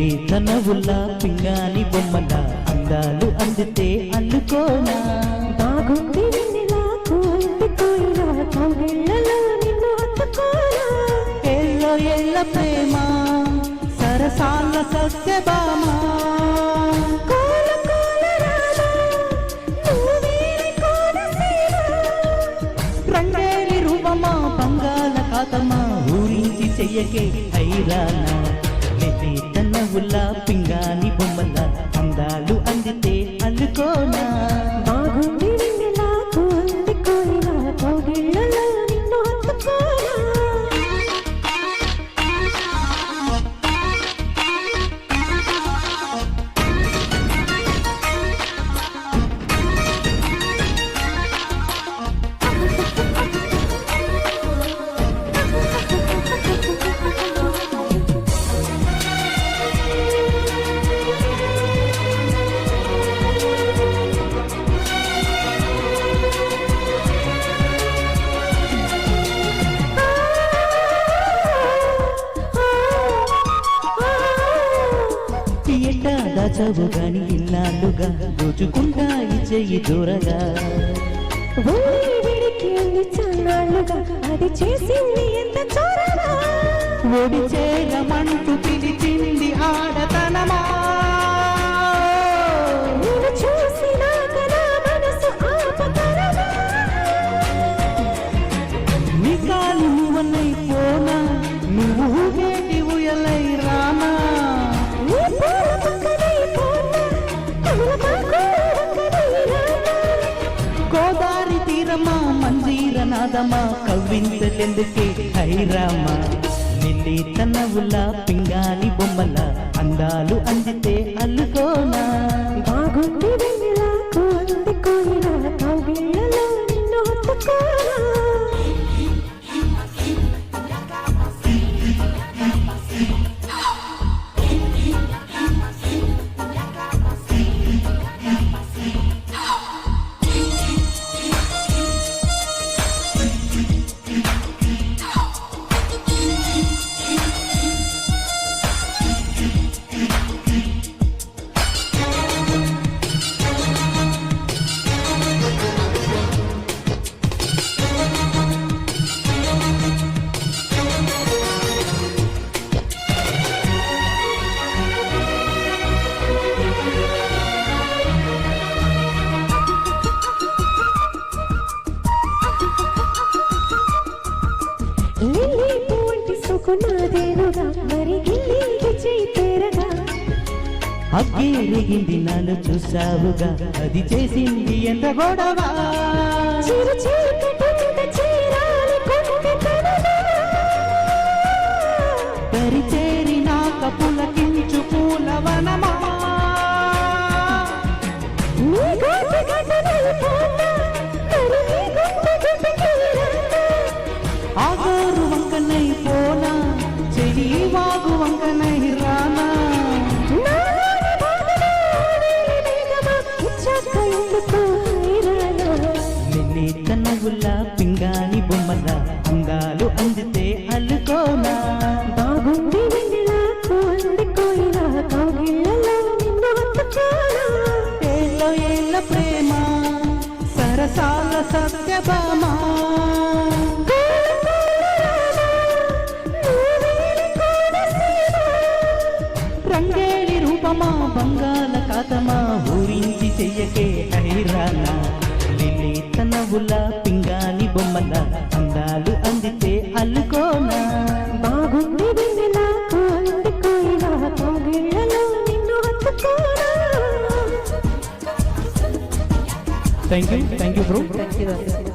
lily తనవుల్లా పింగాని బొమ్మల అందాలు అందితే అల్లుకోనా బాగుంది వెన్నెలకు అంటుకోయినా కౌగిళ్ళలో నిన్ను హత్తుకోనా ఎల్లో ఎల్ల ప్రేమ సరసాల సత్యభామ కోల కోల రాధా నువ్వేలి కోనసీమ రంగేలి రూపమా బంగాళాఖాతమా ఊరించి చెయ్యకే హైరానా లిల్లీ తనవుల్లా పింగాని బొమ్మల అందాలు అందితే అల్లుకోనా బాగుంది వెన్నెలకు అంటుకోయినా కౌగిళ్ళలో నిన్ను హత్తుకోనా ఎట్టా దాచవు గాని ఇన్నాళ్ళుగా దోచుకుంటా చెయ్యి దూరగా వేడికి చన్నాళ్ళుగా అది చేసింది ఎంత చోరగా ఒడి చేయమంటూ పిలిచింది ఆడతనమా నేను చూసినాక నా మనసు ఆపతరమా నీ కాలు నువ్వనైపోనా నువ్వు ఊగేటి ఉయలై రానా నీ పూల పక్కనే పోనా తమలపాకు పక్కనే రానా గోదారి తీరమా మంజీర నాదమా కవ్వింతలెందుకే హైరామా లిల్లీ తనవుల్లా పింగాని బొమ్మల అందాలు అందితే అల్లుకోనా బాగుంది వెన్నెలకు అందుకోయినా కౌగిళ్ళలో నిన్ను హత్తుకోనా లిల్లీ పువ్వంటి సుకునాదేనుగా మరి గిల్లీకి చేయి తేరగా అగ్గేరిగింది నాలో చూసావుగా అది చేసింది ఎంత గొడవ చిరు చీకటింత చీరాలి కొంటెతనమా పరిచేరినాక పులకించు పూలవనమా నీ గోటి గడ్డనైపోనా మరి నీ గుండె గుండెకి రానా ఆగోరు వంకనై పోనా చెడి వాగు వంకనై రానా నాలోని బాధలో నీలి మేఘమా ఇచ్చాక ఎందుకు హైరానా లిల్లీ తనవుల్లా పింగాని బొమ్మల అందాలు అందితే అల్లుకోనా బాగుంది వెన్నెలకు అందుకోయినా కౌగిళ్ళలో నిన్ను హత్తుకోనా ఏళ్ళ ఏళ్ళ ప్రేమ సరసాల సత్యభామా కోల కోల రాధా నువ్వేలి కోనసీమ రంగేలి రూపమా బంగాళాఖాతమా ఊరించి చెయ్యకే హైరానా లిల్లీ తనవుల్లా పింగాని బొమ్మల అందాలు అందితే అల్లుకోనా బాగుంది వెన్నెలకు అందుకోయినా కౌగిళ్ళలో నిన్ను హత్తుకోనా థ్యాంక్ యూ బ్రో